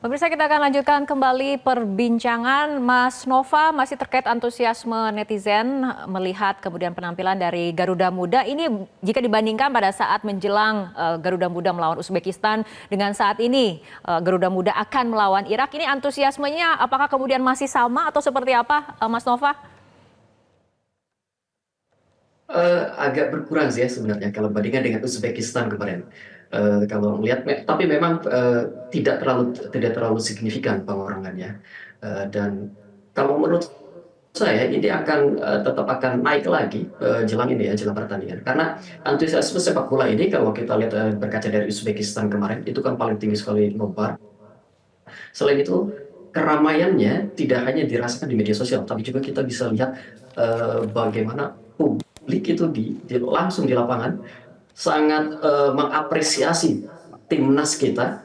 Pemirsa, kita akan lanjutkan kembali perbincangan. Mas Nova, masih terkait antusiasme netizen melihat kemudian penampilan dari Garuda Muda. Ini jika dibandingkan pada saat menjelang Garuda Muda melawan Uzbekistan dengan saat ini Garuda Muda akan melawan Irak. Ini antusiasmenya apakah kemudian masih sama atau seperti apa, Mas Nova? Agak berkurang sih ya sebenarnya kalau bandingkan dengan Uzbekistan kemarin. Kalau melihat, tapi memang tidak terlalu signifikan pengurangannya. Dan kalau menurut saya ini tetap akan naik lagi jelang ini ya, jelang pertandingan. Karena antusiasme sepak bola ini kalau kita lihat berkaca dari Uzbekistan kemarin itu kan paling tinggi sekali nobar. Selain itu keramaiannya tidak hanya dirasakan di media sosial, tapi juga kita bisa lihat bagaimana publik itu langsung di lapangan sangat mengapresiasi timnas kita,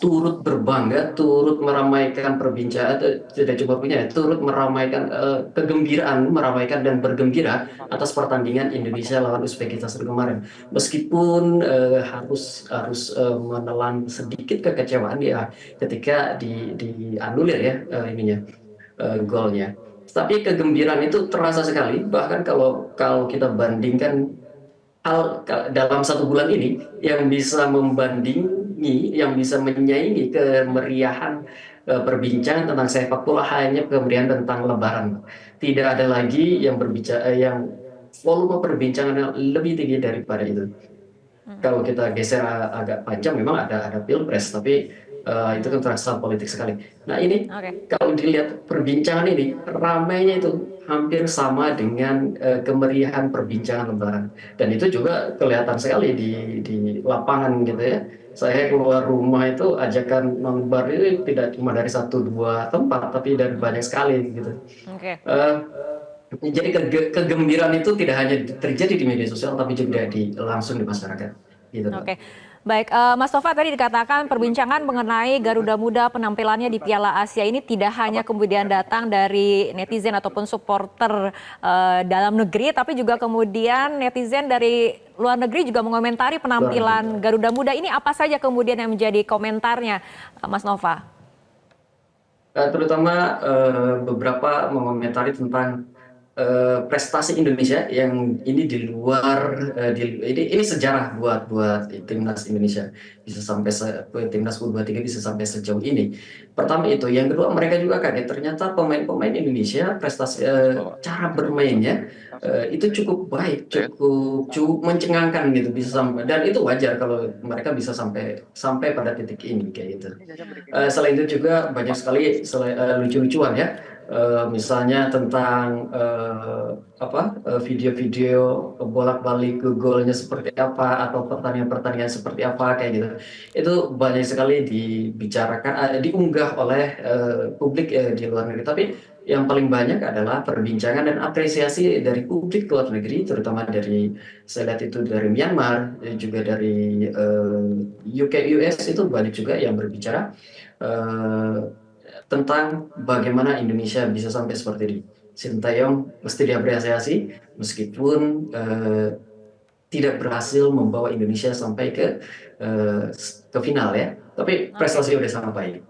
turut berbangga, turut meramaikan perbincangan, tidak cuma punya, turut meramaikan kegembiraan, meramaikan dan bergembira atas pertandingan Indonesia lawan Uzbekistan kemarin. Meskipun harus harus menelan sedikit kekecewaan ya ketika dianulir ya golnya. Tapi kegembiraan itu terasa sekali, bahkan kalau kalau kita bandingkan dalam 1 bulan ini yang bisa membandingi, yang bisa menyaingi kemeriahan perbincangan tentang sepak bola hanya kemeriahan tentang Lebaran. Tidak ada lagi yang berbicara yang volume perbincangan lebih tinggi daripada itu. Kalau kita geser agak panjang, memang ada pilpres, tapi itu kan terasa politik sekali. Nah ini Oke. kalau dilihat perbincangan ini, ramainya itu hampir sama dengan kemeriahan perbincangan Lebaran. Dan itu juga kelihatan sekali di lapangan gitu ya. Saya keluar rumah itu ajakan nobar itu tidak cuma dari 1 2 tempat, tapi dari banyak sekali gitu. Oke. Eh, jadi kegembiraan itu tidak hanya terjadi di media sosial, tapi juga langsung di masyarakat. Gitu, Pak. Oke, baik. Mas Tova, tadi dikatakan perbincangan mengenai Garuda Muda penampilannya di Piala Asia ini tidak hanya kemudian datang dari netizen ataupun supporter dalam negeri, tapi juga kemudian netizen dari luar negeri juga mengomentari Luar negeri. penampilan Garuda Muda. Ini apa saja kemudian yang menjadi komentarnya, Mas Nova? Terutama beberapa mengomentari tentang prestasi Indonesia yang ini di luar ini sejarah buat buat timnas Indonesia bisa sampai timnas U23 bisa sampai sejauh ini. Pertama itu, yang kedua mereka juga kaget ternyata pemain-pemain Indonesia prestasi cara bermainnya itu cukup baik, cukup mencengangkan gitu, bisa sampai, dan itu wajar kalau mereka bisa sampai sampai pada titik ini kayak gitu. Selain itu juga banyak sekali lucu-lucuan ya. Misalnya tentang video-video bolak-balik ke golnya seperti apa atau pertandingan-pertandingan seperti apa kayak gitu. Itu banyak sekali dibicarakan, diunggah oleh publik di luar negeri. Tapi yang paling banyak adalah perbincangan dan apresiasi dari publik luar negeri, terutama dari, saya lihat itu dari Myanmar, juga dari UK, US, itu banyak juga yang berbicara eh, tentang bagaimana Indonesia bisa sampai seperti ini. Sintayong mesti diapresiasi meskipun tidak berhasil membawa Indonesia sampai eh, ke final ya. Tapi Oke. prestasi udah sampai.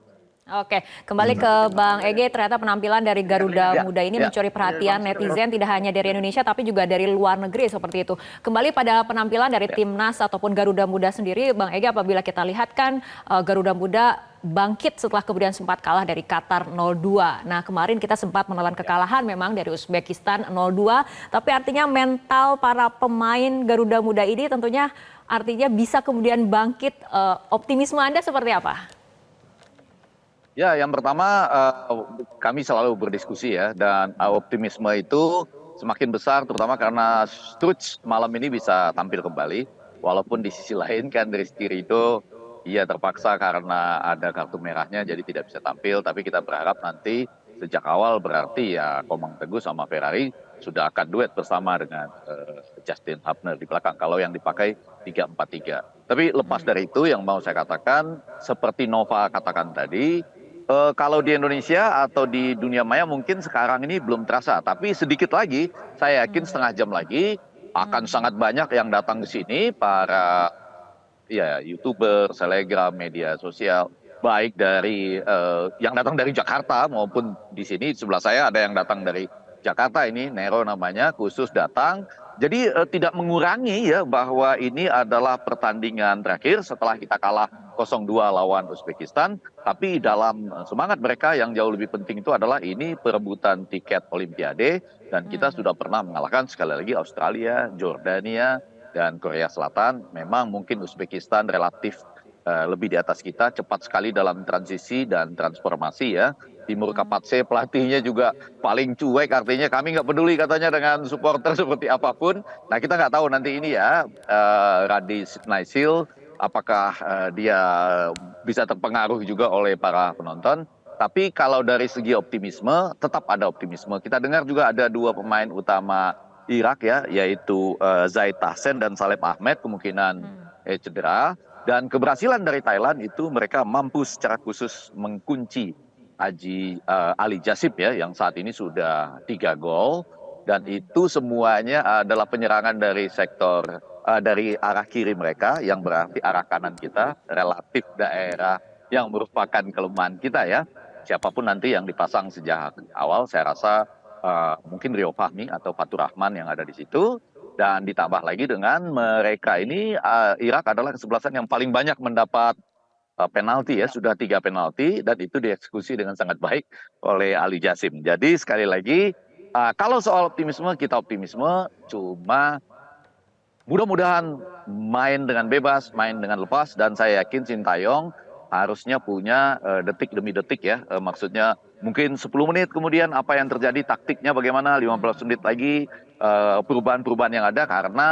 Oke, kembali ke Bang Ege. Ternyata penampilan dari Garuda Ya, Muda ini ya. mencuri perhatian netizen tidak hanya dari Indonesia tapi juga dari luar negeri seperti itu. Kembali pada penampilan dari timnas ataupun Garuda Muda sendiri, Bang Ege, apabila kita lihat kan Garuda Muda bangkit setelah kemudian sempat kalah dari Qatar 0-2. Nah, kemarin kita sempat menelan kekalahan memang dari Uzbekistan 0-2, tapi artinya mental para pemain Garuda Muda ini tentunya artinya bisa kemudian bangkit. Optimisme Anda seperti apa? Ya, yang pertama kami selalu berdiskusi ya, dan optimisme itu semakin besar terutama karena Sturridge malam ini bisa tampil kembali. Walaupun di sisi lain kan Rizky Ridho ia terpaksa karena ada kartu merahnya jadi tidak bisa tampil. Tapi kita berharap nanti sejak awal berarti ya Komang Teguh sama Ferrari sudah akan duet bersama dengan Justin Hubner di belakang. Kalau yang dipakai 3-4-3. Tapi lepas dari itu yang mau saya katakan, seperti Nova katakan tadi, kalau di Indonesia atau di dunia maya mungkin sekarang ini belum terasa, tapi sedikit lagi, saya yakin setengah jam lagi akan sangat banyak yang datang ke sini, para ya YouTuber, selegram, media sosial, baik dari yang datang dari Jakarta maupun di sini sebelah saya ada yang datang dari Jakarta, ini Nero namanya, khusus datang. Jadi tidak mengurangi ya bahwa ini adalah pertandingan terakhir setelah kita kalah 0-2 lawan Uzbekistan, tapi dalam semangat mereka yang jauh lebih penting itu adalah ini perebutan tiket Olimpiade, dan kita sudah pernah mengalahkan sekali lagi Australia, Jordania, dan Korea Selatan. Memang mungkin Uzbekistan relatif lebih di atas kita, cepat sekali dalam transisi dan transformasi ya. Timur Kapatse pelatihnya juga paling cuek, artinya kami nggak peduli katanya dengan supporter seperti apapun. Nah kita nggak tahu nanti ini ya, Radi Sitnaisil apakah dia bisa terpengaruh juga oleh para penonton. Tapi kalau dari segi optimisme, tetap ada optimisme. Kita dengar juga ada dua pemain utama Irak ya, yaitu Zaid Tahsen dan Salem Ahmed kemungkinan cedera. Dan keberhasilan dari Thailand itu mereka mampu secara khusus mengunci Ali Jasip ya, yang saat ini sudah 3 gol, dan itu semuanya adalah penyerangan dari sektor dari arah kiri mereka, yang berarti arah kanan kita relatif daerah yang merupakan kelemahan kita ya. Siapapun nanti yang dipasang sejak awal, saya rasa mungkin Rio Fahmi atau Fatur Rahman yang ada di situ. Dan ditambah lagi dengan mereka ini, Irak adalah kesebelasan yang paling banyak mendapat penalti ya, sudah 3 penalti, dan itu dieksekusi dengan sangat baik oleh Ali Jasim. Jadi sekali lagi, kalau soal optimisme, kita optimisme, cuma mudah-mudahan main dengan bebas, main dengan lepas, dan saya yakin Sintayong harusnya punya detik demi detik ya, maksudnya mungkin 10 menit kemudian apa yang terjadi, taktiknya bagaimana, 15 menit lagi, perubahan-perubahan yang ada, karena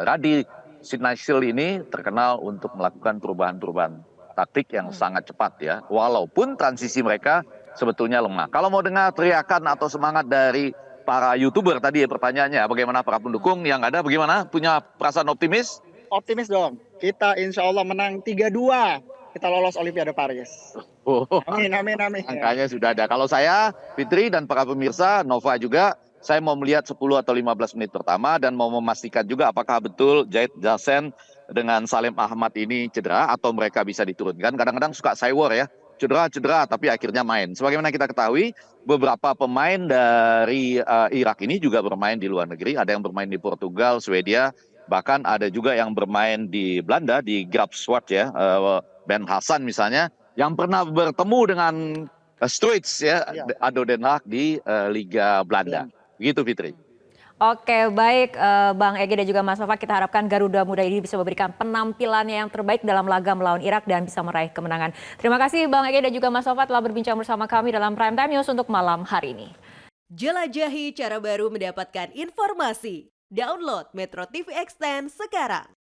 Radi Sitnaisil ini terkenal untuk melakukan perubahan-perubahan taktik yang sangat cepat ya, walaupun transisi mereka sebetulnya lemah. Kalau mau dengar teriakan atau semangat dari para YouTuber tadi ya, pertanyaannya bagaimana para pendukung yang ada, bagaimana, punya perasaan optimis? Optimis dong. Kita insya Allah menang 3-2. Kita lolos Olimpiade Paris. Oh, Amin, amin, amin. angkanya sudah ada. Kalau saya, Fitri dan para pemirsa, Nova juga, saya mau melihat 10 atau 15 menit pertama dan mau memastikan juga apakah betul Zaid Tahsen dengan Salem Ahmad ini cedera atau mereka bisa diturunkan. Kadang-kadang suka cywar ya, cedera tapi akhirnya main. Sebagaimana kita ketahui, beberapa pemain dari Irak ini juga bermain di luar negeri. Ada yang bermain di Portugal, Swedia, bahkan ada juga yang bermain di Belanda, di Graafschap ya, Ben Hasan misalnya, yang pernah bertemu dengan Struits ya, ADO Den Haag di Liga Belanda. Begitu Fitri. Oke, baik Bang Egy dan juga Mas Nova, kita harapkan Garuda Muda ini bisa memberikan penampilannya yang terbaik dalam laga melawan Irak dan bisa meraih kemenangan. Terima kasih Bang Egy dan juga Mas Nova telah berbincang bersama kami dalam Prime Time News untuk malam hari ini. Jelajahi cara baru mendapatkan informasi. Download Metro TV Extend sekarang.